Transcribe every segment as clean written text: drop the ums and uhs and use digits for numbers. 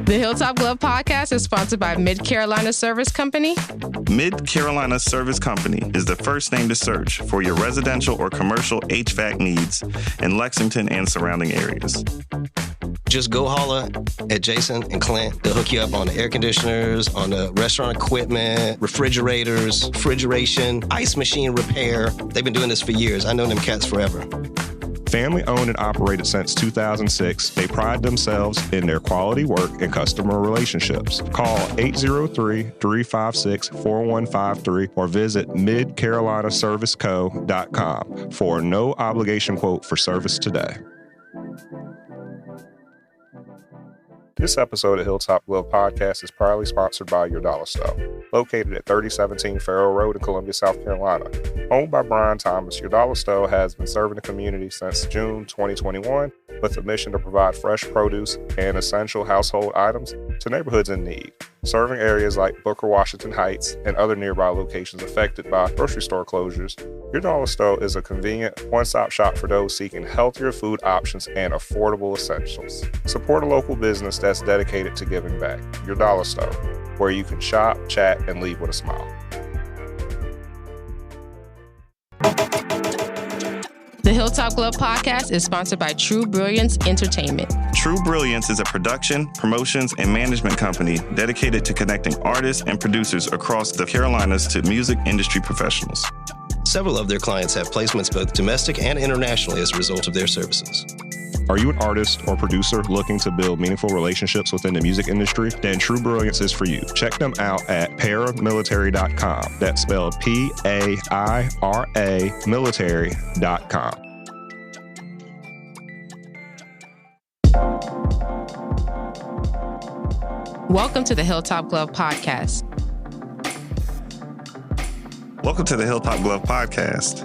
The Hilltop Glove Podcast is sponsored by Mid-Carolina Service Company. Mid-Carolina Service Company is the first name to search for your residential or commercial HVAC needs in Lexington and surrounding areas. Just go holler at Jason and Clint. They'll hook you up on the air conditioners, on the restaurant equipment, refrigerators, refrigeration, ice machine repair. They've been doing this for years. I know them cats forever. Family owned and operated since 2006, they pride themselves in their quality work and customer relationships. Call 803-356-4153 or visit midcarolinaserviceco.com for a no obligation quote for service today. This episode of Hilltop Glove Podcast is proudly sponsored by Your Dollar Store, located at 3017 Farrell Road in Columbia, South Carolina. Owned by Brian Thomas, Your Dollar Store has been serving the community since June 2021 with a mission to provide fresh produce and essential household items to neighborhoods in need, serving areas like Booker, Washington Heights, and other nearby locations affected by grocery store closures. Your Dollar Store is a convenient one-stop shop for those seeking healthier food options and affordable essentials. Support a local business that's dedicated to giving back. Your Dollar Store, where you can shop, chat, and leave with a smile. The Hilltop Glove Podcast is sponsored by True Brilliance Entertainment. True Brilliance is a production, promotions, and management company dedicated to connecting artists and producers across the Carolinas to music industry professionals. Several of their clients have placements both domestic and internationally as a result of their services. Are you an artist or producer looking to build meaningful relationships within the music industry? Then True Brilliance is for you. Check them out at paramilitary.com. That's spelled P-A-I-R-A military.com. Welcome to the Hilltop Glove Podcast. Welcome to the Hilltop Glove Podcast.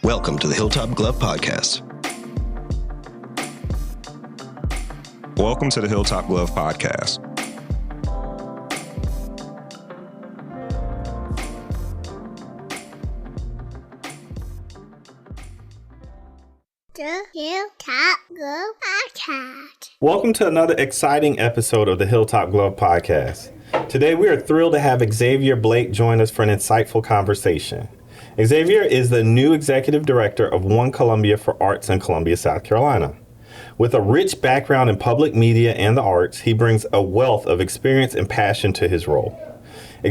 Welcome to the Hilltop Glove Podcast. Welcome to the Hilltop Glove Podcast. The Hilltop Glove Podcast. Welcome to another exciting episode of the Hilltop Glove Podcast. Today we are thrilled to have Xavier Blake join us for an insightful conversation. Xavier is the new executive director of One Columbia for Arts in Columbia, South Carolina. With a rich background in public media and the arts, he brings a wealth of experience and passion to his role.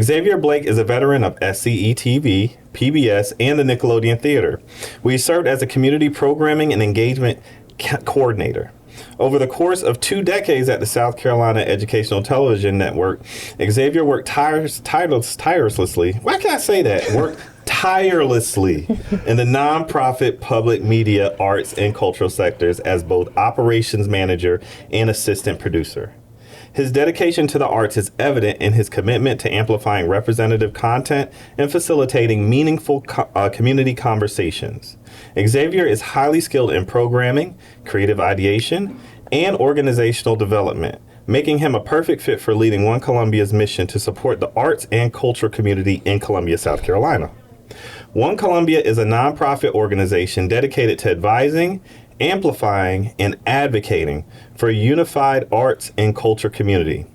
Xavier Blake is a veteran of SCETV, PBS, and the Nickelodeon Theater, where he served as a community programming and engagement coordinator. Over the course of 2 decades at the South Carolina Educational Television Network, Xavier worked tirelessly. Why can't I say that? Worked tirelessly in the nonprofit, public media, arts, and cultural sectors as both operations manager and assistant producer. His dedication to the arts is evident in his commitment to amplifying representative content and facilitating meaningful community conversations. Xavier is highly skilled in programming, creative ideation, and organizational development, making him a perfect fit for leading One Columbia's mission to support the arts and culture community in Columbia, South Carolina. One Columbia is a nonprofit organization dedicated to advising, amplifying, and advocating for a unified arts and culture community.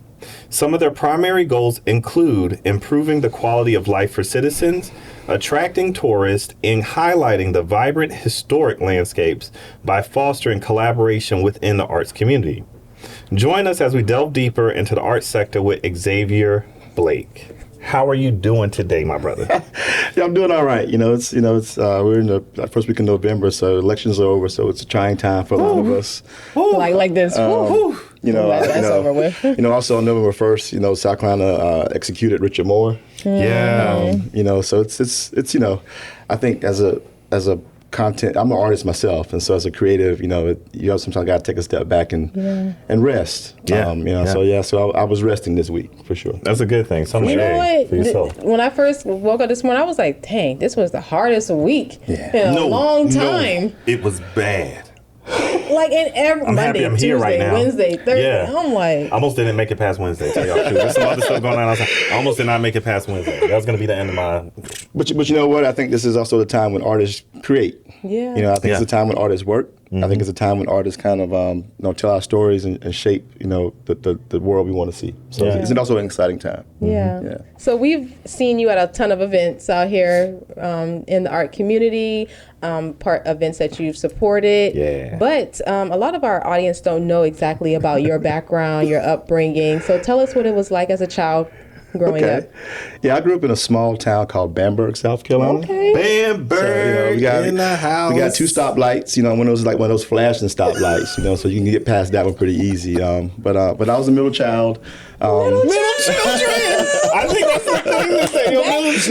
Some of their primary goals include improving the quality of life for citizens, attracting tourists, and highlighting the vibrant historic landscapes by fostering collaboration within the arts community. Join us as we delve deeper into the arts sector with Xavier Blake. How are you doing today, my brother? Yeah, I'm doing all right. We're in the first week of November, so elections are over, so it's a trying time for a lot of us. Like this. That's over with. Also on November 1st, South Carolina executed Richard Moore. Yeah. So it's I think as a content, I'm an artist myself, and so as a creative, you sometimes got to take a step back and rest. So I was resting this week for sure. That's a good thing. For yourself. When I first woke up this morning, I was like, dang, this was the hardest week in a long time. No, it was bad. Like in every I'm Monday, happy I'm Tuesday, here right now. Wednesday, Thursday. Yeah. I'm like, I almost didn't make it past Wednesday. Tell y'all the truth. There's some other stuff going on. I almost did not make it past Wednesday. That was going to be the end of my. But you know what? I think this is also the time when artists create. Yeah. I think it's the time when artists work. I think it's a time when artists kind of tell our stories and shape the world we want to see. So it's also an exciting time. Yeah. So we've seen you at a ton of events out here in the art community, events that you've supported. Yeah. But a lot of our audience don't know exactly about your background, your upbringing. So tell us what it was like as a child growing up. Yeah, I grew up in a small town called Bamberg, South Carolina. Okay. Bamberg, we got in the house. We got 2 stoplights, one of those flashing stoplights, so you can get past that one pretty easy. But I was a middle child. Middle children. I think that's the thing to say.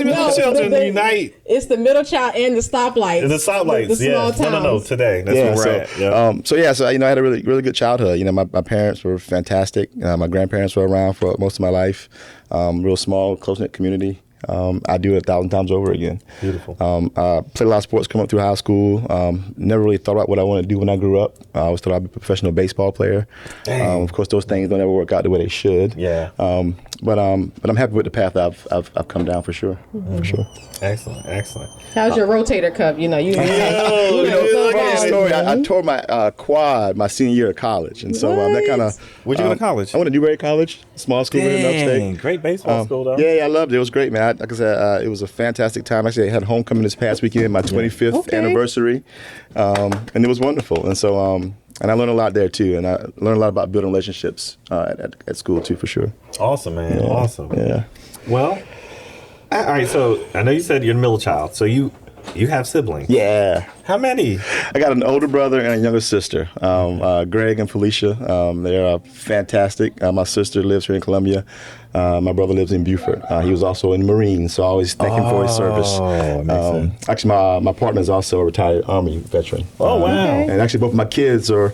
Middle children unite. It's the middle child and the stoplights. The stoplights, the small towns. No, today. That's where we're at. Yeah. So I had a really, really good childhood. My parents were fantastic. My grandparents were around for most of my life. Real small, close-knit community. I do it 1,000 times over again. Beautiful. Played a lot of sports coming up through high school. Never really thought about what I wanted to do when I grew up. I always thought I'd be a professional baseball player. Of course, those things don't ever work out the way they should. Yeah. But I'm happy with the path I've come down for sure. For sure. Excellent. How's your rotator cuff? Funny story. I tore my quad my senior year of college, and so that kind of. Where'd you go to college? I went to Newberry College, small school in upstate. Great baseball school, though. Yeah, I loved it. It was great, man. Like I said, it was a fantastic time. Actually, I had homecoming this past weekend, my 25th anniversary, and it was wonderful. And so, and I learned a lot there too, and I learned a lot about building relationships at school too, for sure. Awesome, man. Yeah. Awesome. Yeah. Well, all right. So I know you said you're the middle child. So you have siblings. Yeah. How many? I got an older brother and a younger sister, Greg and Felicia. They're fantastic. My sister lives here in Columbia. My brother lives in Beaufort. He was also in the Marines, so I always thank him for his service. Oh, makes sense. Actually, my partner is also a retired Army veteran. Oh, wow. And actually, both of my kids are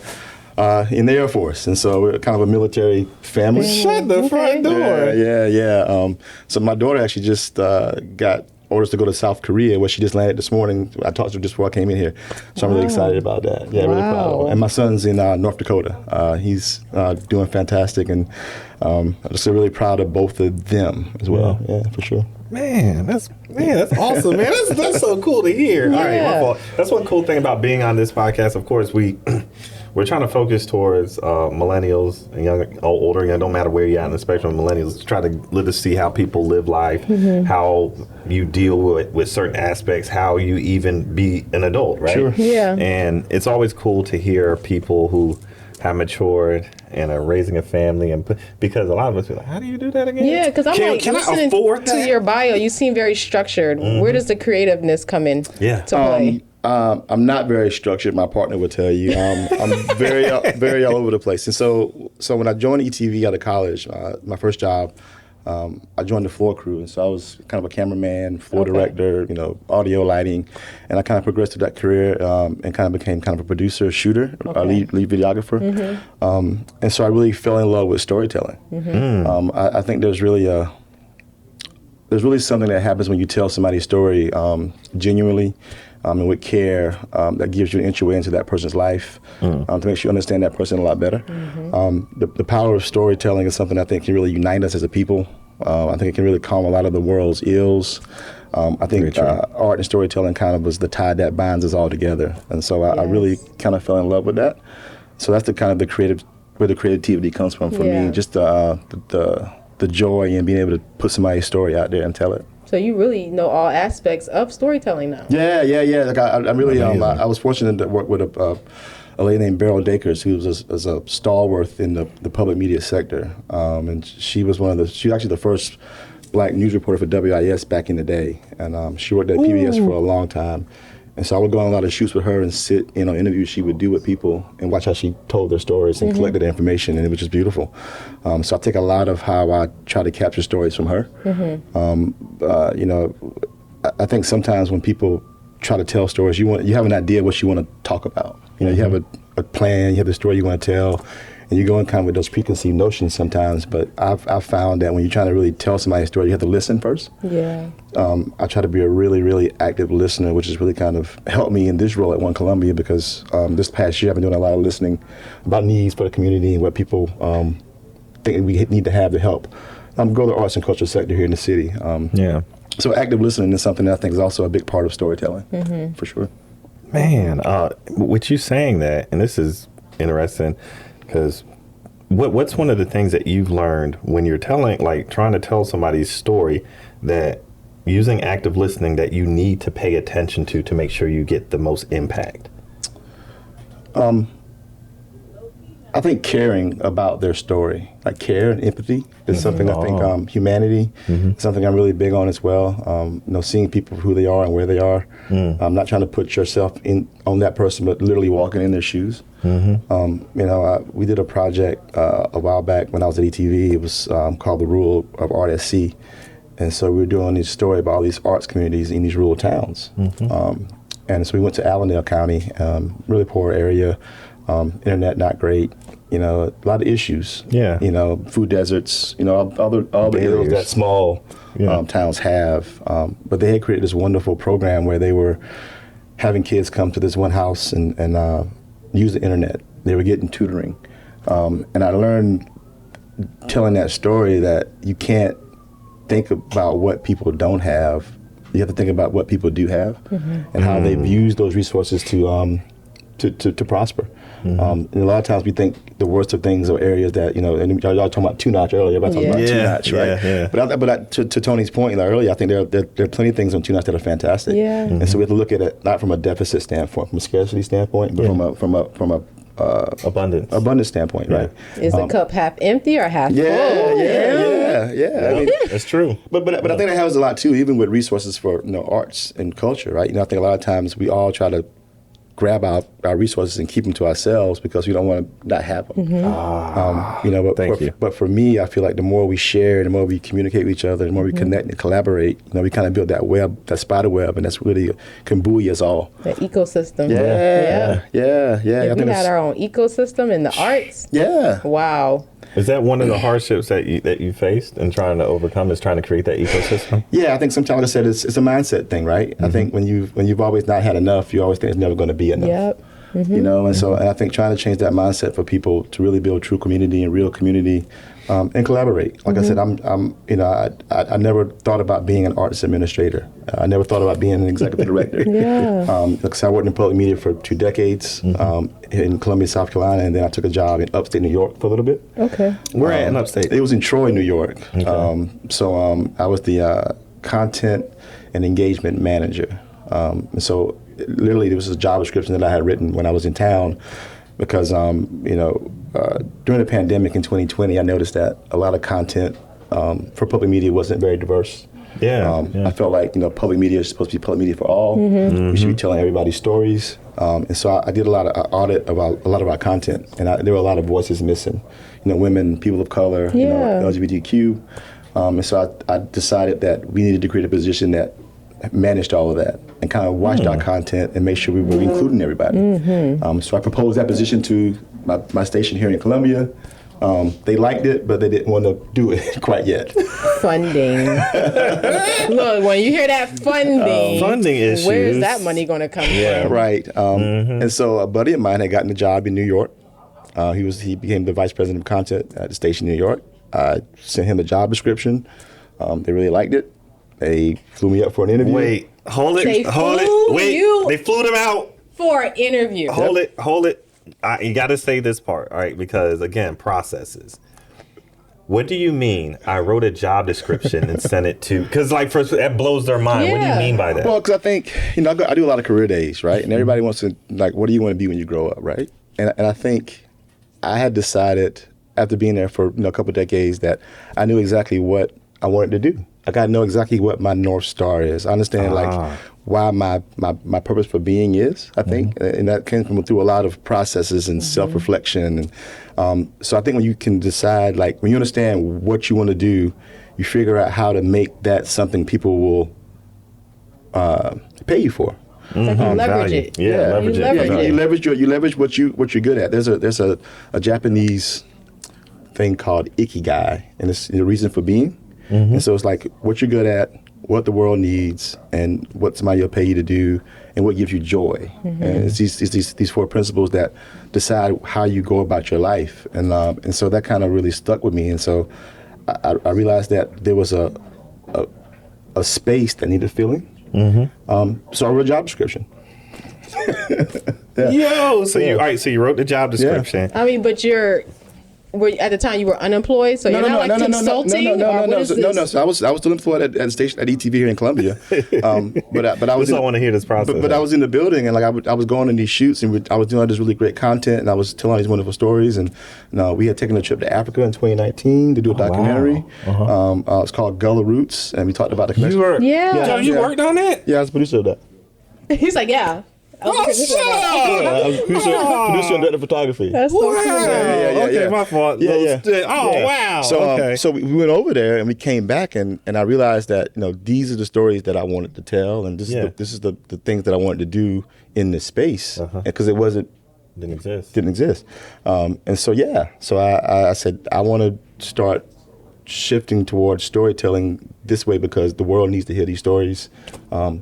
in the Air Force, and so we're kind of a military family. Shut the front door. Yeah. So my daughter actually just got orders to go to South Korea, where she just landed this morning. I talked to her just before I came in here, so I'm really excited about that. Yeah, really proud of her. And my son's in North Dakota. He's doing fantastic, and I'm just really proud of both of them as well. Yeah, for sure. Man, that's awesome, man. That's so cool to hear. Yeah. All right, my fault. That's one cool thing about being on this podcast. Of course, we're trying to focus towards millennials and young, older, young, don't matter where you're at in the spectrum of millennials. Try to live to see how people live life, how you deal with certain aspects, how you even be an adult, right? Sure. Yeah. And it's always cool to hear people who have matured and are raising a family, and because a lot of us be like, how do you do that again? Yeah, because I'm can listening I afford to that? your bio. You seem very structured. Where does the creativeness come in to play? I'm not very structured. My partner would tell you. I'm very all over the place. And so when I joined ETV out of college, my first job, I joined the floor crew, and so I was kind of a cameraman, floor director, audio, lighting, and I kind of progressed through that career and kind of became kind of a producer, shooter, lead videographer, and so I really fell in love with storytelling. I think there's really something that happens when you tell somebody's story genuinely. And with care, that gives you an entryway into that person's life to make sure you understand that person a lot better. The power of storytelling is something I think can really unite us as a people. I think it can really calm a lot of the world's ills. I think art and storytelling kind of was the tie that binds us all together. And so I really kind of fell in love with that. So that's the kind of where the creativity comes from for me. Just the joy in being able to put somebody's story out there and tell it. So you really know all aspects of storytelling now. Yeah. Like I really, I was fortunate to work with a lady named Beryl Dakers, who was a stalwart in the public media sector, and she was she was actually the first Black news reporter for WIS back in the day, and she worked at PBS for a long time. And so I would go on a lot of shoots with her and sit in on interviews she would do with people and watch how she told their stories and collected the information, and it was just beautiful. So I take a lot of how I try to capture stories from her. I think sometimes when people try to tell stories, you have an idea what you want to talk about. You have a plan, you have the story you want to tell, and you go in kind of with those preconceived notions sometimes. But I've found that when you're trying to really tell somebody's story, you have to listen first. Yeah. I try to be a really, really active listener, which has really kind of helped me in this role at One Columbia, because this past year I've been doing a lot of listening about needs for the community and what people think we need to have to help grow the arts and culture sector here in the city. So active listening is something that I think is also a big part of storytelling, for sure. Man, with you saying that, and this is interesting, because what's one of the things that you've learned when you're trying to tell somebody's story, that using active listening, that you need to pay attention to make sure you get the most impact? I think caring about their story, like care and empathy, is something I think humanity is something I'm really big on as well. Seeing people for who they are and where they are. Not trying to put yourself on that person, but literally walking in their shoes. We did a project a while back when I was at ETV. It was called The Rule of Art at Sea. And so we were doing this story about all these arts communities in these rural towns. And so we went to Allendale County, really poor area, internet not great, a lot of issues. Yeah. Food deserts, all the ills that small towns have. But they had created this wonderful program where they were having kids come to this one house and use the internet. They were getting tutoring. And I learned telling that story that you can't think about what people don't have. You have to think about what people do have and how they've used those resources to prosper. And a lot of times we think the worst of things are areas that, and y'all talking about two-notch earlier, everybody talking about two-notch, right? Yeah. But to Tony's point earlier, I think there are plenty of things on two-notch that are fantastic. Yeah. And so we have to look at it not from a deficit standpoint, from a scarcity standpoint, but from a abundance standpoint, right? Is the cup half empty or half full? Yeah. I mean, that's true. But I think that has a lot too, even with resources for arts and culture, right? I think a lot of times we all try to grab our resources and keep them to ourselves because we don't want to not have them. But for me, I feel like the more we share, the more we communicate with each other, the more we connect and collaborate, we kind of build that web, that spider web, and that's really can buoy us all. The ecosystem. Yeah. We had our own ecosystem in the arts. Yeah. Wow. Is that one of the hardships that you faced and trying to overcome, is trying to create that ecosystem? Yeah, I think sometimes, like I said, it's a mindset thing, right? I think when you've always not had enough, you always think it's never going to be enough. Yep. And I think trying to change that mindset for people to really build true community and real community and collaborate. Like I said, I never thought about being an arts administrator. I never thought about being an executive director. Because I worked in public media for 2 decades in Columbia, South Carolina, and then I took a job in upstate New York for a little bit. Okay. Where at in upstate? It was in Troy, New York. Okay. I was the content and engagement manager. And so literally there was a job description that I had written when I was in town because, during the pandemic in 2020, I noticed that a lot of content for public media wasn't very diverse. I felt like, public media is supposed to be public media for all. We should be telling everybody stories. And so I did a lot of audit about a lot of our content, and there were a lot of voices missing. Women, people of color, LGBTQ. And so I decided that we needed to create a position that managed all of that and kind of watched our content and made sure we were including everybody. So I proposed that position to my station here in Columbia. They liked it, but they didn't want to do it quite yet. Funding. Look, when you hear that funding issues, where's that money going to come from? Right. And so a buddy of mine had gotten a job in New York. He became the vice president of content at the station in New York. I sent him the job description. They really liked it. They flew me up for an interview. Wait, hold it. They flew them out for an interview. Hold it. You got to say this part, all right? Because again, processes. What do you mean? I wrote a job description and sent it to, because that blows their mind. What do you mean by that? Well, because I think, I do a lot of career days, right? And everybody wants to, what do you want to be when you grow up, right? And I think I had decided after being there for a couple of decades that I knew exactly what I wanted to do. I know exactly what my North Star is. I understand why my purpose for being is, I think, and that came through a lot of processes and self-reflection. And so I think when you can decide, when you understand what you want to do, you figure out how to make that something people will pay you for. It's like you leverage it. Yeah, leverage it. You leverage what you're good at. There's a Japanese thing called ikigai, and it's the reason for being. And so it's like what you're good at, what the world needs, and what somebody will pay you to do, and what gives you joy. And it's these 4 principles that decide how you go about your life. And so that kind of really stuck with me. And so I realized that there was a space that needed filling. So I wrote a job description. Yo, so you all right? So you wrote the job description. I mean, but at the time you were unemployed, so you're not like consulting. No. So I was still employed at the station at ETV here in Columbia. But I was. I want to hear this process. But I was in the building, and like I was going in these shoots, and I was doing all this really great content, and I was telling all these wonderful stories. And we had taken a trip to Africa in 2019 to do a documentary. Wow. It's called Gullah Roots, and we talked about the connection. You worked on it? Yeah, I was producer of that. He's like, yeah. I was producer and director of photography. That's so cool. Okay, my fault. Wow. So we went over there and we came back and I realized that these are the stories that I wanted to tell, and this is the things that I wanted to do in this space, because it didn't exist. And so I said I want to start shifting towards storytelling this way because the world needs to hear these stories. And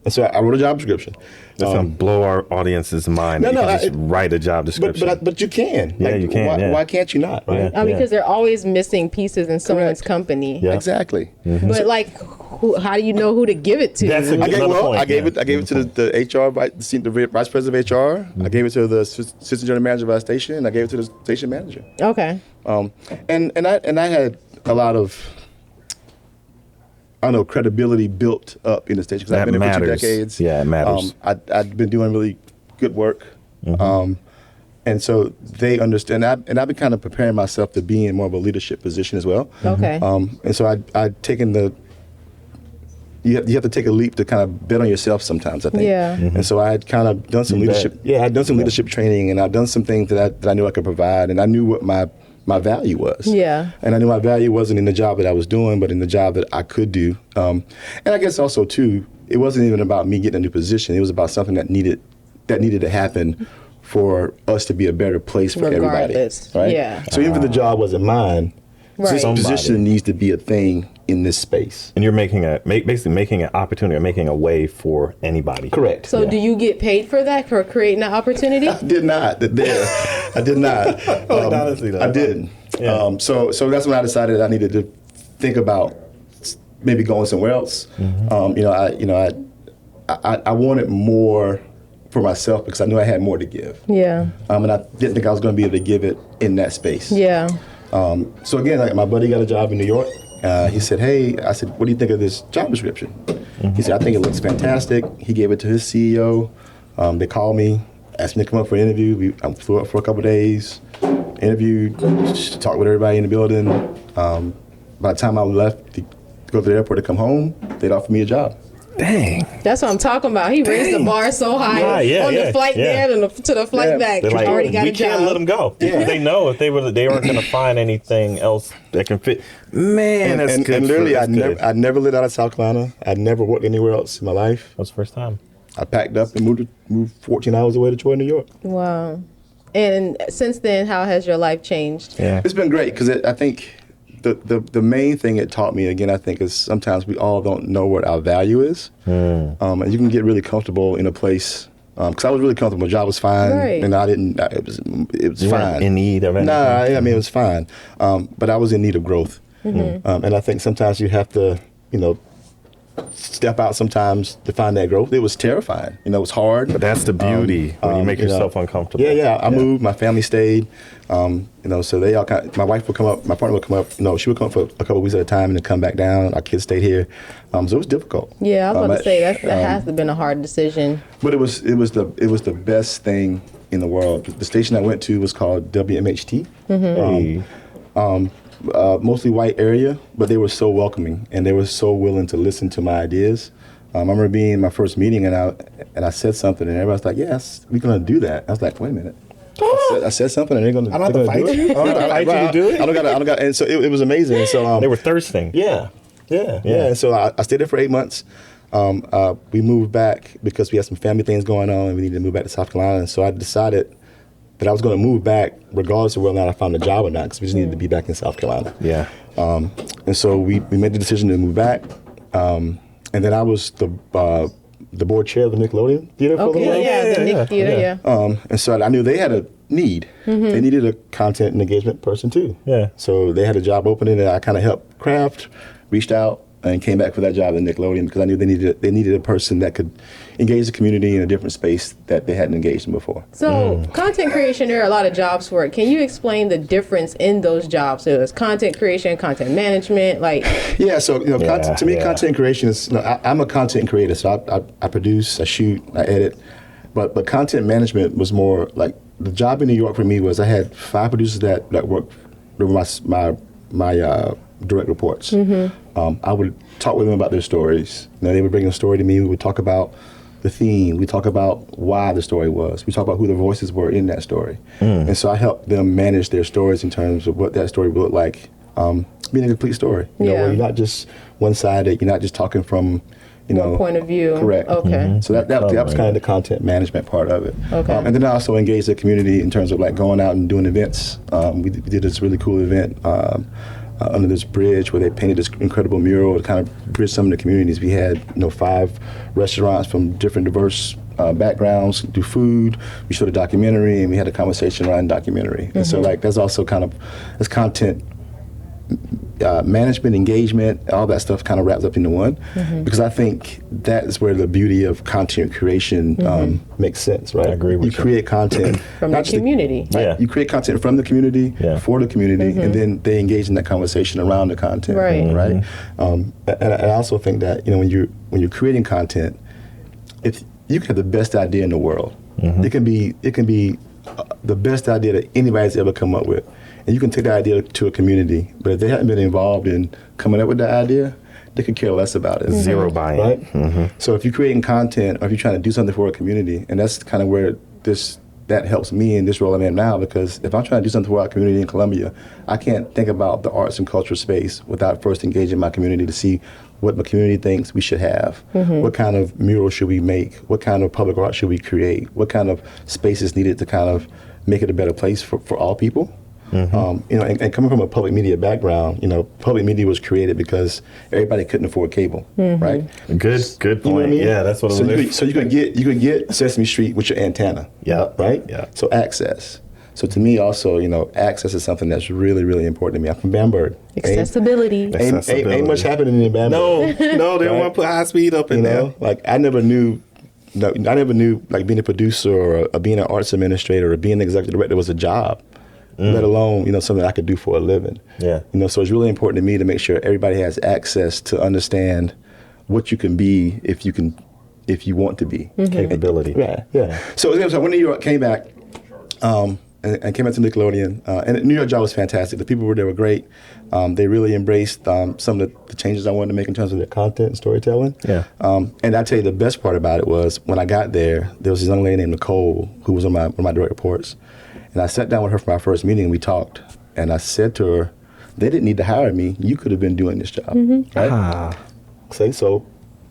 so I wrote a job description. That's gonna blow our audience's mind. You can just write a job description. But you can. Yeah, you can. Why can't you not? Right? Because they're always missing pieces in someone's company. Yeah. Exactly. Mm-hmm. But how do you know who to give it to? That's I gave it to the HR, the vice president of HR. Mm-hmm. I gave it to the assistant general manager of our station. I gave it to the station manager. Okay. And I had a lot of, credibility built up in the station because I've been there for 2 decades. Yeah, it matters. I've been doing really good work. Mm-hmm. And so they understand that. And I've been kind of preparing myself to be in more of a leadership position as well. Okay. And so I'd taken you have to take a leap to kind of bet on yourself sometimes, I think. Yeah. Mm-hmm. And so I had kind of done some leadership. Yeah, I'd done some leadership training, and I'd done some things that I knew I could provide, and I knew what my value was. Yeah. And I knew my value wasn't in the job that I was doing, but in the job that I could do. And I guess also too, it wasn't even about me getting a new position. It was about something that needed to happen for us to be a better place for everybody. Right? Yeah. So even if the job wasn't mine, this position needs to be a thing in this space. And you're basically making an opportunity or making a way for anybody. Correct. So do you get paid for that, for creating that opportunity? I did not. I did not. Honestly, though. I didn't. Yeah. So that's when I decided I needed to think about maybe going somewhere else. Mm-hmm. I wanted more for myself because I knew I had more to give. Yeah. And I didn't think I was going to be able to give it in that space. Yeah. So again, my buddy got a job in New York. He said, "Hey," I said, "What do you think of this job description?" Mm-hmm. He said, "I think it looks fantastic." He gave it to his CEO. They called me, asked me to come up for an interview. I flew up for a couple of days, interviewed, talked with everybody in the building. By the time I left to go to the airport to come home, they'd offered me a job. Dang. That's what I'm talking about. He raised the bar so high on the flight there to the flight back. They're like, already got we a job. can't let them go. Yeah. They know if they weren't going to find anything else that can fit. Man, that's good. And literally, I never lived out of South Carolina. I never worked anywhere else in my life. That was the first time. I packed up and moved 14 hours away to Troy, New York. Wow. And since then, how has your life changed? Yeah. It's been great because I think the main thing it taught me, again, I think, is sometimes we all don't know what our value is. And you can get really comfortable in a place. Because I was really comfortable. My job was fine. Right. And I didn't, it was you fine. Weren't in need of anything? Nah, I mean, it was fine. But I was in need of growth. Mm-hmm. And I think sometimes you have to, step out sometimes to find that growth. It was terrifying. It was hard. But that's the beauty when you make yourself uncomfortable. Yeah. I moved. My family stayed. So they all my wife would come up. My partner would come up. She would come up for a couple of weeks at a time and then come back down. Our kids stayed here. So it was difficult. Yeah, I was about to say that has been a hard decision. But it was the best thing in the world. The station I went to was called WMHT. Mm-hmm. Mostly white area, but they were so welcoming and they were so willing to listen to my ideas. I remember being in my first meeting and I said something and everybody's like, "Yes, we're gonna do that." I was like, "Wait a minute." I said something and they're gonna. I don't have to fight you. I don't have to fight you to do it. I don't got. And so it was amazing. And so they were thirsting. Yeah. And so I stayed there for 8 months. We moved back because we had some family things going on and we needed to move back to South Carolina. And so I decided that I was going to move back regardless of whether or not I found a job or not, because we just needed to be back in South Carolina. Yeah. And so we made the decision to move back. And then I was the board chair of the Nickelodeon Theater for a little while. The Nick Theater, yeah. And so I knew they had a need. Mm-hmm. They needed a content and engagement person too. Yeah. So they had a job opening and I kind of helped craft, reached out, and came back for that job at Nickelodeon because I knew they needed a person that could engage the community in a different space that they hadn't engaged in before. So content creation, there are a lot of jobs for it. Can you explain the difference in those jobs? So it's content creation, content management, like. Yeah, so to me, content creation is. I'm a content creator, so I produce, I shoot, I edit, but content management was more like the job in New York for me was I had 5 producers that worked with my direct reports. I would talk with them about their stories. They would bring a story to me. We would talk about the theme. We talk about why the story was. We talk about who the voices were in that story. And so I helped them manage their stories in terms of what that story would look like, being a complete story. You know, where you're not just one-sided. You're not just talking from, one point of view. Correct. Okay. So that was kind of the content management part of it. Okay. And then I also engaged the community in terms of like going out and doing events. We did this really cool event under this bridge where they painted this incredible mural to kind of bridge some of the communities. We had 5 restaurants from different diverse backgrounds do food. We showed a documentary and we had a conversation around documentary. And so like that's also kind of as content management, engagement, all that stuff kind of wraps up into one, because I think that is where the beauty of content creation makes sense, right? I agree with you. You create content from the community. Right? You create content from the community, for the community, and then they engage in that conversation around the content, right? And I also think that when you're creating content, if you can have the best idea in the world, it can be the best idea that anybody's ever come up with. And you can take that idea to a community, but if they haven't been involved in coming up with that idea, they could care less about it. Zero buy-in. Right? So if you're creating content or if you're trying to do something for a community, and that's kind of where that helps me in this role I'm in now, because if I'm trying to do something for our community in Columbia, I can't think about the arts and culture space without first engaging my community to see what my community thinks we should have. What kind of mural should we make? What kind of public art should we create? What kind of space is needed to kind of make it a better place for all people? And coming from a public media background, public media was created because everybody couldn't afford cable, right? Good point. You know what I mean? Yeah, that's what it was. So you could get Sesame Street with your antenna, right? Yeah. So access. So to me also, access is something that's really, really important to me. I'm from Bamberg. Accessibility. Ain't much happening in Bamberg. No, they don't want to put high speed up in there. Like I never knew like being a producer or being an arts administrator or being an executive director was a job. Let alone, something I could do for a living. Yeah. So it's really important to me to make sure everybody has access to understand what you can be if you want to be. Capability. Yeah. So when New York came back, and came out to Nickelodeon, and the New York job was fantastic. The people there were great. They really embraced some of the changes I wanted to make in terms of their content and storytelling. Yeah. And I tell you, the best part about it was when I got there was this young lady named Nicole who was one of my direct reports. And I sat down with her for my first meeting and we talked. And I said to her, they didn't need to hire me. You could have been doing this job. Right? So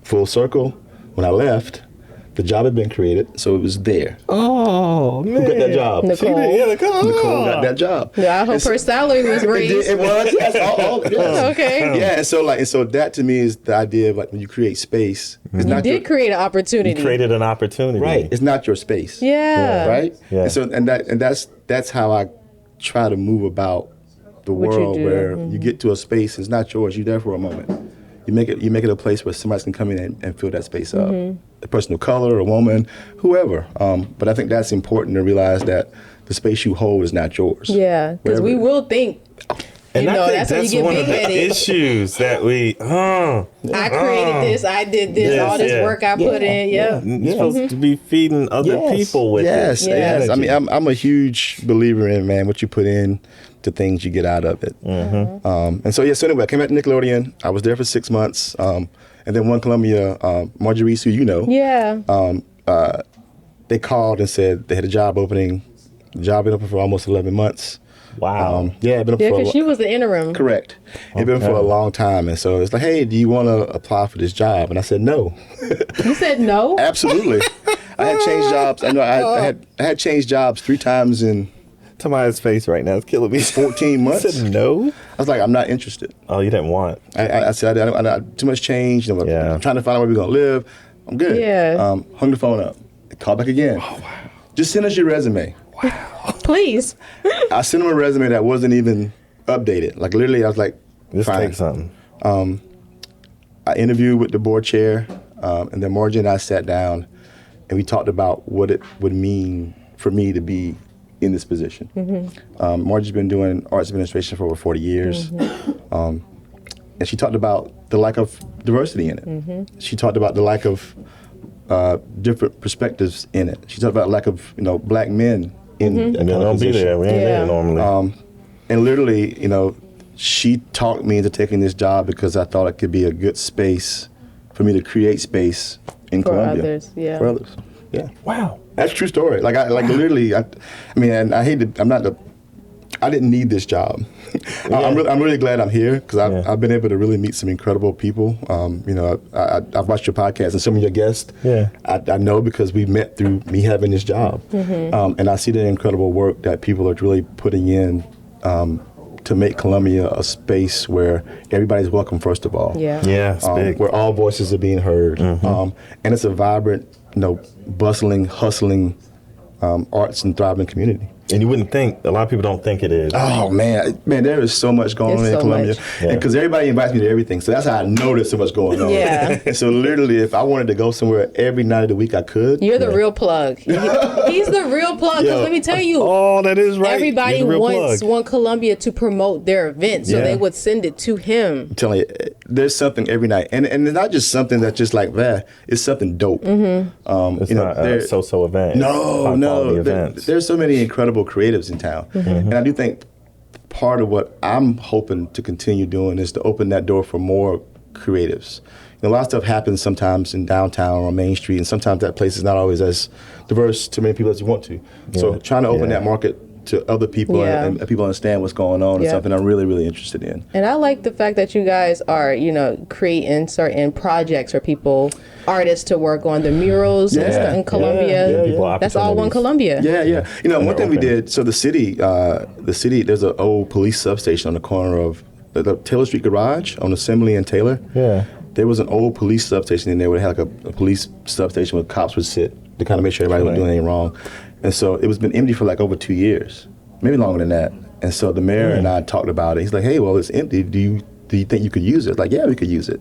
full circle, when I left, the job had been created, so it was there. Oh, man. Who got that job? Nicole. Nicole got that job. Yeah, I hope her salary was raised. It was, yes. Yes. Okay. Yeah, and so that to me is the idea of like when you create space. It's You did create an opportunity. You created an opportunity. Right. It's not your space. Yeah. Right? Yeah. And so that's how I try to move about the world where you get to a space, it's not yours, you're there for a moment. You make it a place where somebody can come in and fill that space up. A person of color, a woman, whoever. But I think that's important to realize that the space you hold is not yours. Yeah, because we will think. And I think that's when you get one of the issues that we. I created this. I did this. All this work I put in. Yeah. You're supposed to be feeding other people with it. Yes. I mean, I'm a huge believer in what you put in to things you get out of it. And so anyway, I came back to Nickelodeon. I was there for 6 months, and then One Columbia, Marjorie, who you know. Yeah. They called and said they had a job opening. The job been open for almost 11 months. Wow. It'd been open because she was the interim. Correct. It'd been for a long time, and so it's like, hey, do you want to apply for this job? And I said no. You said no? Absolutely. I had changed jobs. I know I had changed jobs 3 times in. Tomaya's face right now is killing me. 14 months. You said no? I was like, I'm not interested. Oh, you didn't want? I said, I don't, too much change. I'm trying to find out where we're going to live. I'm good. Yeah. Hung the phone up. Called back again. Oh, wow. Just send us your resume. Wow. Please. I sent him a resume that wasn't even updated. Like, literally, I was like, This fine. takes something. I interviewed with the board chair, and then Margie and I sat down, and we talked about what it would mean for me to be in this position. Margie's been doing arts administration for over 40 years, and she talked about the lack of diversity in it. She talked about the lack of different perspectives in it. She talked about lack of black men in that And kind they of don't be position. there. We ain't there normally. And literally, she talked me into taking this job because I thought it could be a good space for me to create space in For Columbia. others, yeah. For others. Yeah. Wow. That's a true story. Literally, I didn't need this job. I'm really glad I'm here because I've been able to really meet some incredible people. I've watched your podcast and some of your guests. Yeah. I know because we met through me having this job. And I see the incredible work that people are really putting in to make Columbia a space where everybody's welcome, first of all. Yeah, it's big. Where all voices are being heard. And it's a vibrant, bustling, hustling, arts and thriving community. And you wouldn't think, a lot of people don't think it is. Oh, man, there is so much going on in Columbia. Because everybody invites me to everything. So that's how I know there's so much going on. Yeah. And so literally, if I wanted to go somewhere every night of the week, I could. You're the real plug. He's the real plug. Because let me tell you. Oh, that is right. Everybody want Columbia to promote their event. So they would send it to him. I'm telling you, there's something every night. And it's not just something that's just like that. It's something dope. It's not a so-so event. No. There's so many incredible creatives in town. And I do think part of what I'm hoping to continue doing is to open that door for more creatives. A lot of stuff happens sometimes in downtown or on Main Street, and sometimes that place is not always as diverse to many people as you want to. So trying to open that market to other people and people understand what's going on is something I'm really, really interested in. And I like the fact that you guys are, creating certain projects for people, artists to work on, the murals and stuff in Columbia. That's all one Columbia. Yeah. One thing we did, so the city, there's an old police substation on the corner of the Taylor Street Garage on Assembly and Taylor. Yeah. There was an old police substation in there where they had like a police substation where cops would sit to kind of make sure everybody wasn't doing anything wrong. And so it was been empty for like over 2 years, maybe longer than that. And so the mayor and I talked about it. He's like, hey, well, it's empty. Do you think you could use it? Like, yeah, we could use it.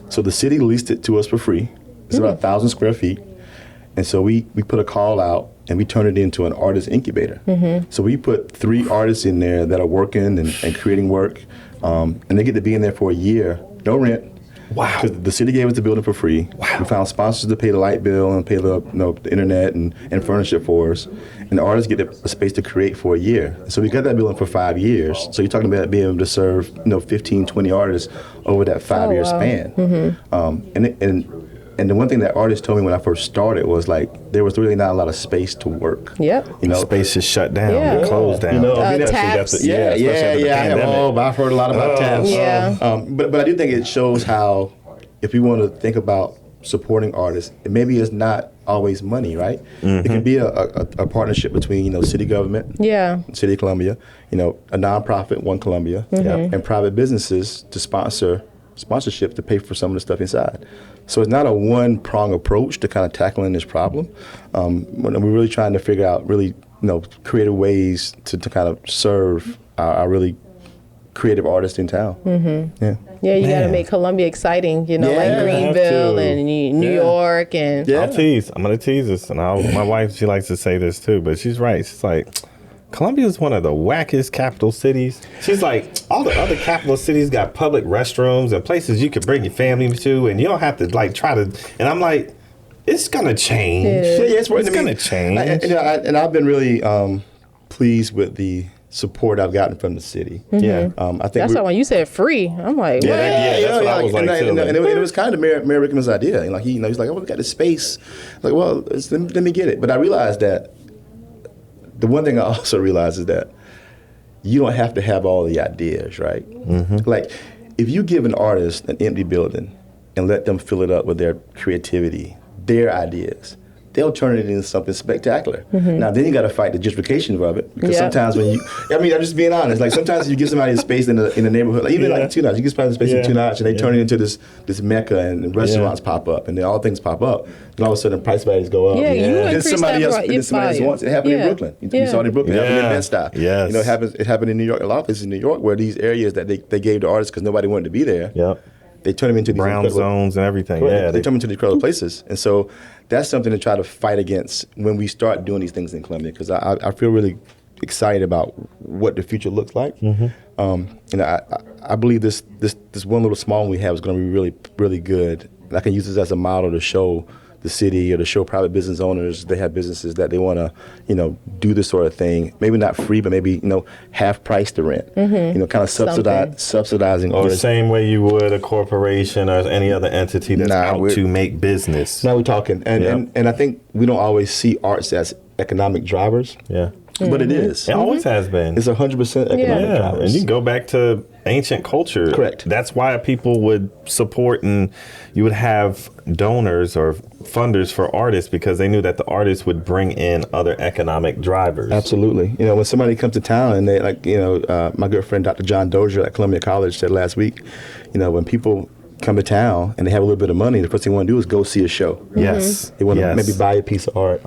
So the city leased it to us for free. It's about 1,000 square feet. And so we put a call out and we turned it into an artist incubator. So we put 3 artists in there that are working and creating work. And they get to be in there for a year, no rent. Wow. Because the city gave us the building for free. Wow. We found sponsors to pay the light bill and pay the internet and furnish it for us. And the artists get a space to create for a year. So we got that building for 5 years. So you're talking about being able to serve 15, 20 artists over that 5-year span. And the one thing that artists told me when I first started was like there was really not a lot of space to work. Space is shut down, closed down. Taps. I've heard a lot about taps. But I do think it shows how if we want to think about supporting artists, maybe it's not always money, right? It can be a partnership between city government, City of Columbia, a nonprofit, One Columbia, and private businesses to sponsorship to pay for some of the stuff inside. So it's not a one-prong approach to kind of tackling this problem. We're really trying to figure out really, creative ways to kind of serve our really creative artists in town. Yeah, you got to make Columbia exciting, like Greenville and New York. And I'm going to tease this. And my wife, she likes to say this too, but she's right. She's like, Columbia is one of the wackest capital cities. She's like, all the other capital cities got public restrooms and places you could bring your family to, and you don't have to try to. And I'm like, it's gonna change. It's gonna change. And I've been really pleased with the support I've gotten from the city. Yeah, I think that's why when you said free, I'm like, what? That's what I was like too. And it was kind of Mayor Rickman's idea. And he's like, oh, we got this space. Like, well, let me get it. But I realized that. The one thing I also realize is that you don't have to have all the ideas, right? Like, if you give an artist an empty building and let them fill it up with their creativity, their ideas, they'll turn it into something spectacular. Now, then you got to fight the gentrification of it, because sometimes when I'm just being honest, like sometimes you give somebody a space in the neighborhood, like even like Two Notch, you give somebody a space in Two Notch and they turn it into this mecca and restaurants pop up and then all things pop up. And all of a sudden price values go up. Then somebody else wants it. It happened in Brooklyn. You saw it in Brooklyn. It happened in Bed-Stuy. It happened in New York. A lot of places in New York where these areas that they gave to artists because nobody wanted to be there. they turn them into these brown zones and everything. Correct. Yeah, they turn them into these incredible places. And so that's something to try to fight against when we start doing these things in Columbia, because I feel really excited about what the future looks like. I believe this one little small one we have is going to be really, really good. And I can use this as a model to show the city or to show private business owners they have businesses that they want to, do this sort of thing. Maybe not free, but maybe, half price the rent. Kind of subsidizing. Or the same way you would a corporation or any other entity that's out to make business. Now we're talking. And I think we don't always see arts as economic drivers. Yeah. But it is. It always has been. It's 100% economic drivers. And you go back to ancient culture. Correct. That's why people would support, and you would have donors or funders for artists, because they knew that the artists would bring in other economic drivers. Absolutely. When somebody comes to town and they my good friend Dr. John Dozier at Columbia College said last week, when people come to town and they have a little bit of money, the first thing they want to do is go see a show. Yes. They want to maybe buy a piece of art.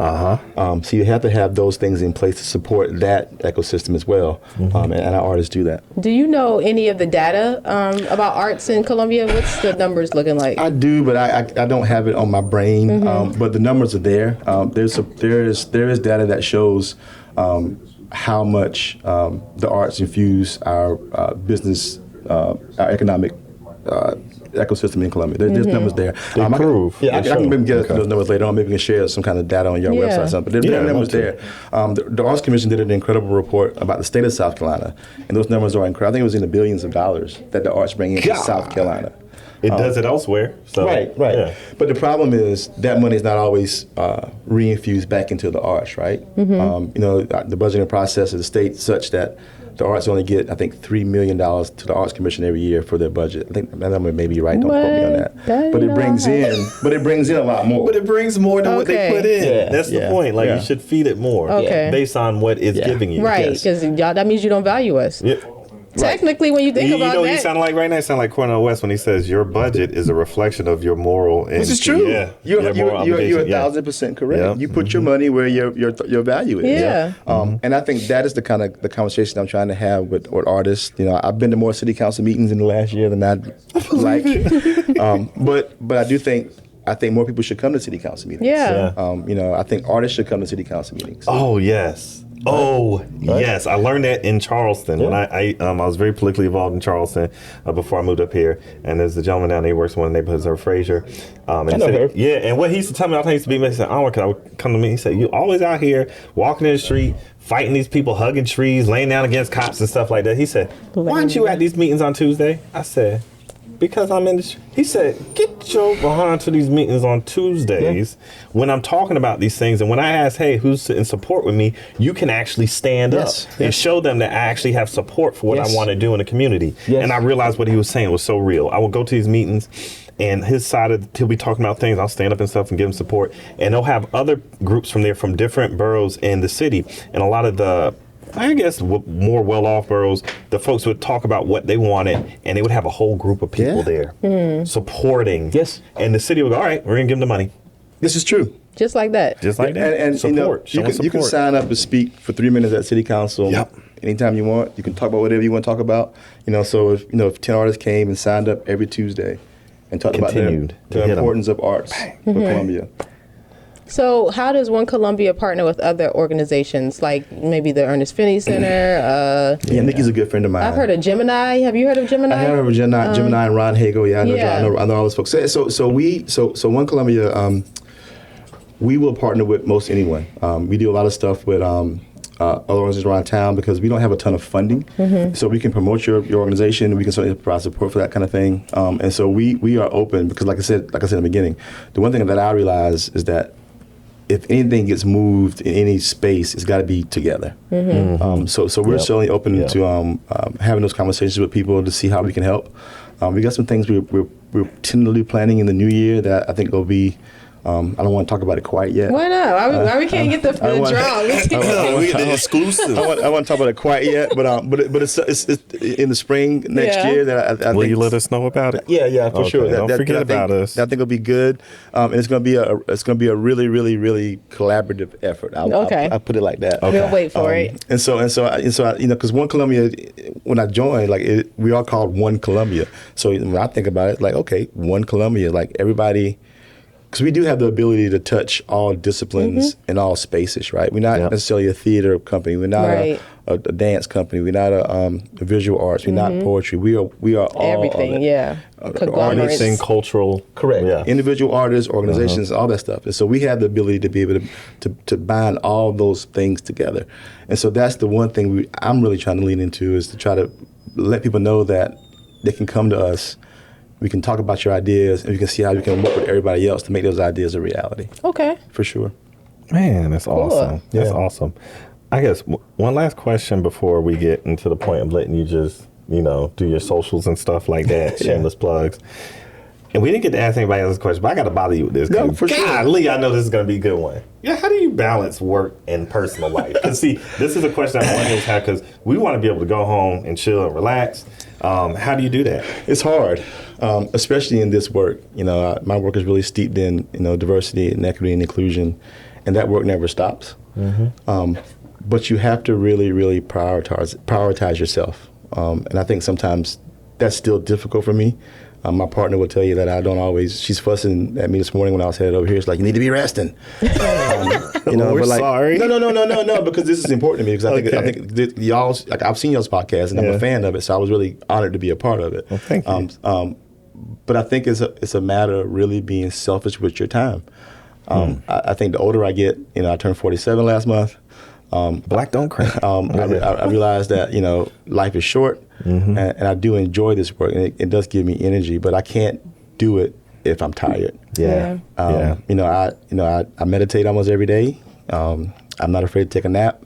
So you have to have those things in place to support that ecosystem as well. And our artists do that. Do you know any of the data about arts in Columbia? What's the numbers looking like? I do, but I don't have it on my brain. But the numbers are there. There is data that shows how much the arts infuse our business, our economic ecosystem in Columbia. There's numbers there. They prove. I can maybe get those numbers later on. Maybe we can share some kind of data on your website or something. But there are numbers there. The Arts Commission did an incredible report about the state of South Carolina, and those numbers are incredible. I think it was in the billions of dollars that the arts bring into South Carolina. It does it elsewhere. So, right. Yeah. But the problem is that money is not always reinfused back into the arts, right? The budgeting process of the state is such that the arts only get, I think, $3 million to the Arts Commission every year for their budget. I think that number may be right. Don't quote me on that. But it brings in a lot more. But it brings more than what they put in. Yeah, that's the point. Like, you should feed it more based on what it's giving you. Right, because that means you don't value us. Yeah. Technically, when you think about that, he sounded like right now. He sounded like Cornel West when he says your budget is a reflection of your moral. This is true. Yeah, you're 1,000% correct. Yeah. You put your money where your value is. Yeah. And I think that is the kind of the conversation I'm trying to have with artists. I've been to more city council meetings in the last year than I'd like. But I do think more people should come to city council meetings. Yeah. I think artists should come to city council meetings. Oh yes. Yes, I learned that in Charleston. When I was very politically involved in Charleston before I moved up here. And there's a gentleman down there who works in one of the neighborhoods of Fraser. And and what he used to tell me all the time, he used to be me, he said, because I would come to me, he said, you always out here walking in the street, fighting these people, hugging trees, laying down against cops and stuff like that. He said, why aren't you at these meetings on Tuesday? I said, because I'm in the he said, get your behind to these meetings on Tuesdays when I'm talking about these things. And when I ask, hey, who's in support with me, you can actually stand up and show them that I actually have support for what I want to do in the community. And I realized what he was saying was so real. I would go to these meetings, and his side he'll be talking about things. I'll stand up and stuff and give him support. And they'll have other groups from there from different boroughs in the city. And a lot of the more well-off boroughs, the folks would talk about what they wanted, and they would have a whole group of people there supporting. Yes. And the city would go, all right, we're going to give them the money. This is true. Just like that. Just like that. And support. You can sign up to speak for 3 minutes at city council. Anytime you want. You can talk about whatever you want to talk about. So if 10 artists came and signed up every Tuesday and talked about the importance of arts for Columbia. So how does One Columbia partner with other organizations, like maybe the Ernest Finney Center? Nikki's a good friend of mine. I've heard of Gemini. Have you heard of Gemini? I have heard of Gemini and Ron Hagel. I know all those folks. So One Columbia, we will partner with most anyone. We do a lot of stuff with other organizations around town because we don't have a ton of funding. So we can promote your organization. We can certainly provide support for that kind of thing. And so we are open because, like I said in the beginning, the one thing that I realize is that if anything gets moved in any space, it's got to be together. So we're certainly open to having those conversations with people to see how we can help. We got some things we're tentatively planning in the new year that I think will be I don't want to talk about it quite yet. Why not? Why we can't get the draw? We get the exclusive. I want to talk about it quite yet, but it's in the spring next year that I Will think you let us know about it? Yeah, for sure. Don't forget about us. I think it'll be good, and it's going to be a really, really, really collaborative effort. I put it like that. We'll wait for it. And so, because One Columbia, when I joined, we are called One Columbia. So when I think about it, it's like, okay, One Columbia, like everybody. Because we do have the ability to touch all disciplines and all spaces, right? We're not necessarily a theater company. We're not a dance company. We're not a visual arts. We're not poetry. We are all everything. Artists and cultural. Correct. Yeah. Individual artists, organizations, all that stuff. And so we have the ability to be able to bind all those things together. And so that's the one thing I'm really trying to lean into, is to try to let people know that they can come to us. We can talk about your ideas, and we can see how we can work with everybody else to make those ideas a reality. Okay. For sure. Man, that's awesome. That's awesome. I guess one last question before we get into the point of letting you just, do your socials and stuff like that, shameless plugs. And we didn't get to ask anybody else's question, but I got to bother you with this. No, for sure. Golly, I know this is going to be a good one. Yeah, how do you balance work and personal life? Because see, this is a question I always have, because we want to be able to go home and chill and relax. How do you do that? It's hard, especially in this work. My work is really steeped in diversity and equity and inclusion, and that work never stops. But you have to really, really prioritize yourself. And I think sometimes that's still difficult for me. My partner will tell you that I don't always. She's fussing at me this morning when I was headed over here. It's like, you need to be resting. We're sorry. No, because this is important to me. Because I think y'all, I've seen y'all's podcast and I'm a fan of it. So I was really honored to be a part of it. Well, thank you. But I think it's a matter of really being selfish with your time. I think the older I get, I turned 47 last month. Black don't crack. I realized that life is short, and I do enjoy this work, and it does give me energy. But I can't do it if I'm tired. I meditate almost every day. I'm not afraid to take a nap.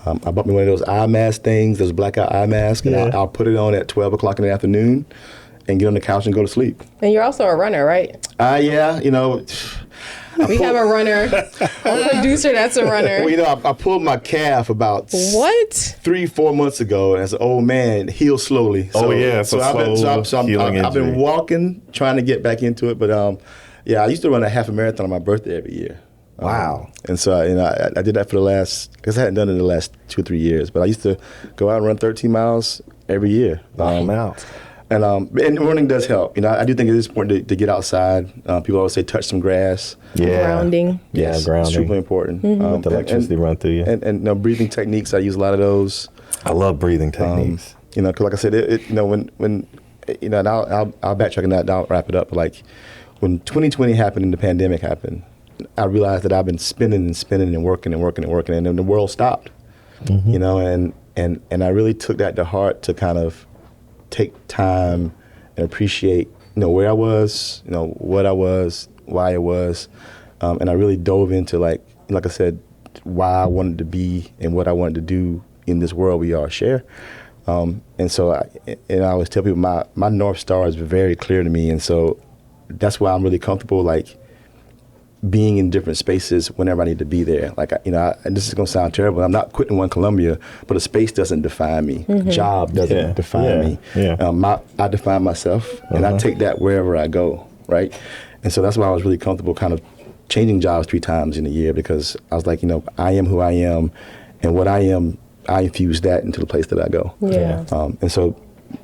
I bought me one of those eye mask things, those blackout eye masks, and I'll put it on at 12 o'clock in the afternoon, and get on the couch and go to sleep. And you're also a runner, right? We have a runner, a producer that's a runner. Well, I pulled my calf about 3-4 months ago, and as an old man, healed slowly. So I've been walking, trying to get back into it. But I used to run a half a marathon on my birthday every year. Wow. And so I did that for the last, because I hadn't done it in the last 2 or 3 years, but I used to go out and run 13 miles every year. And running does help. I do think it is important to get outside. People always say touch some grass. Grounding. Yes, grounding. Super important. Let the electricity run through you. And breathing techniques, I use a lot of those. I love breathing techniques. Because like I said, when and I'll backtrack on that, and I'll wrap it up. But like when 2020 happened and the pandemic happened, I realized that I've been spinning and working, and then the world stopped. And I really took that to heart to kind of take time and appreciate, where I was, what I was, why I was, and I really dove into like I said, why I wanted to be and what I wanted to do in this world we all share. And so I always tell people my North Star is very clear to me, and so that's why I'm really comfortable being in different spaces whenever I need to be there. And this is going to sound terrible. I'm not quitting One Columbia, but a space doesn't define me. A job doesn't define me. I define myself, and I take that wherever I go, right? And so that's why I was really comfortable kind of changing jobs 3 times in a year, because I was like, I am who I am, and what I am, I infuse that into the place that I go. And so,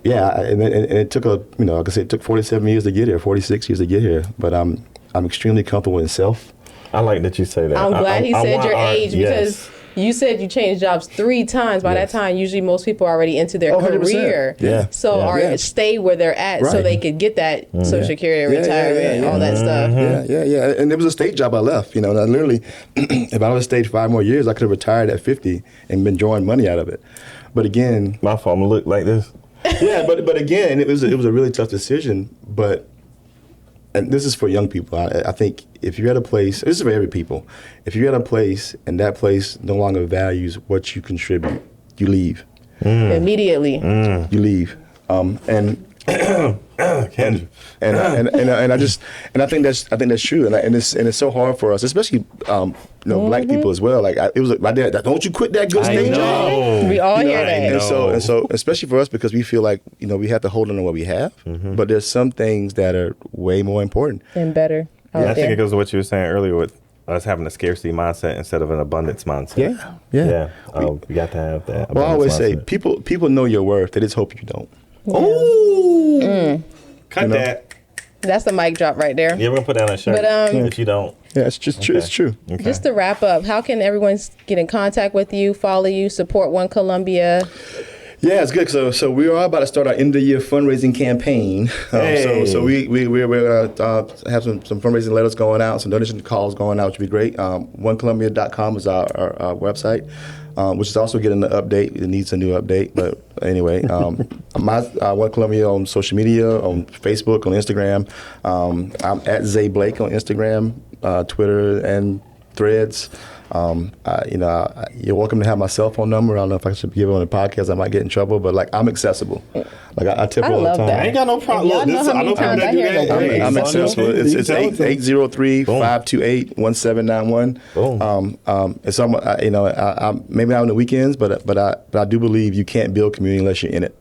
and it took like I said, it took 47 years to get here, 46 years to get here, but I'm extremely comfortable in self. I like that you say that. I'm glad he said your age, because you said you changed jobs 3 times. By that time, usually most people are already into their career. So stay where they're at so they could get that Social Security, retirement, all that stuff. And it was a state job I left. And I literally, if I would have stayed 5 more years, I could have retired at 50 and been drawing money out of it. But again, my phone will look like this. But again, it was a really tough decision. And this is for young people. I think if you're at a place, this is for every people, if you're at a place and that place no longer values what you contribute, you leave. Immediately. You leave. And and I think that's true, and it's so hard for us, especially black people as well. Like it was like my dad, don't you quit that good stage job. We all hear that, and so especially for us because we feel like we have to hold on to what we have, but there's some things that are way more important and better. I think it goes to what you were saying earlier with us having a scarcity mindset instead of an abundance mindset. Yeah. We got to have that. Well, I always say people know your worth. They just hope you don't. Yeah. Ooh. Cut that. That's the mic drop right there. Yeah, we're gonna put that on a shirt. But if you don't. Yeah, it's just true. It's true. Okay. Just to wrap up, how can everyone get in contact with you, follow you, support One Columbia? Yeah, it's good. So we are about to start our end of the year fundraising campaign. So we're gonna have some fundraising letters going out, some donation calls going out, which would be great. OneColumbia.com is our website, which is also getting an update. It needs a new update, but anyway, my One Columbia on social media, on Facebook, on Instagram. I'm at Xavier Blake on Instagram, Twitter, and Threads. You're welcome to have my cell phone number. I don't know if I should give it on the podcast. I might get in trouble, but I'm accessible. I tip all the time. I ain't got no problem. Y'all know how many times I hear that. I'm accessible. It's 803-528-1791. And so maybe not on the weekends, but I do believe you can't build community unless you're in it.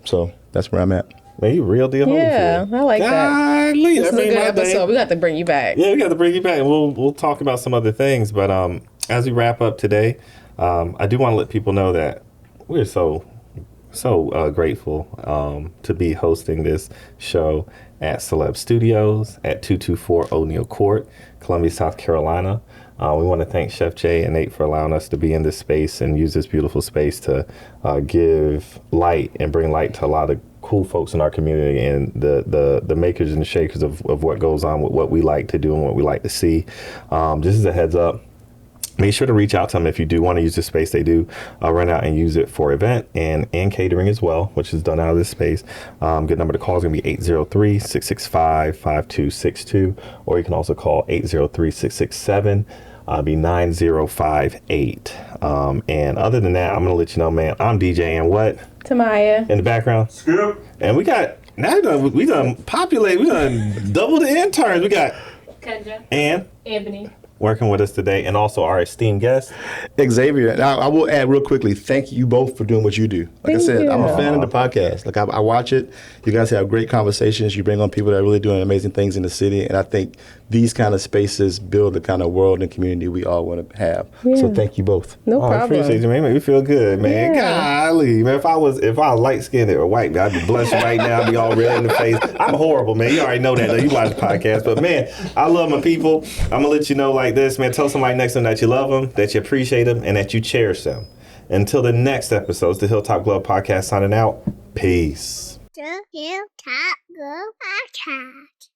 So that's where I'm at. Man, you real deal. Yeah, I like that. This is a good episode. We got to bring you back. Yeah, we got to bring you back. We'll talk about some other things. But as we wrap up today, I do want to let people know that we're so grateful to be hosting this show at Celeb Studios at 224 O'Neill Court, Columbia, South Carolina. We want to thank Chef Jay and Nate for allowing us to be in this space and use this beautiful space to give light and bring light to a lot of cool folks in our community and the makers and the shakers of what goes on with what we like to do and what we like to see. Just as a heads up, make sure to reach out to them if you do want to use this space. They do rent out and use it for event and catering as well, which is done out of this space. Good number to call is going to be 803-665-5262, or you can also call 803-667 be 9058. And other than that, I'm going to let you know, man, I'm DJing what? Tamaya. In the background. Skip. And we done populate, we done double the interns. We got Kendra. And Ebony. Working with us today, and also our esteemed guest, Xavier. Now, I will add real quickly, thank you both for doing what you do. Like I said, I'm a fan of the podcast. Like I watch it. You guys have great conversations. You bring on people that are really doing amazing things in the city, and I think these kind of spaces build the kind of world and community we all want to have. Yeah. So thank you both. No problem. I appreciate you, man. Make me feel good, man. Yeah. Golly, man. If I was light skinned or white, I'd be blushing right now. I'd be all red in the face. I'm horrible, man. You already know that, though. You watch the podcast, but man, I love my people. I'm gonna let you know like this, man. Tell somebody next to them that you love them, that you appreciate them, and that you cherish them. Until the next episode, it's the Hilltop Glove Podcast signing out. Peace. The Hilltop Glove Podcast.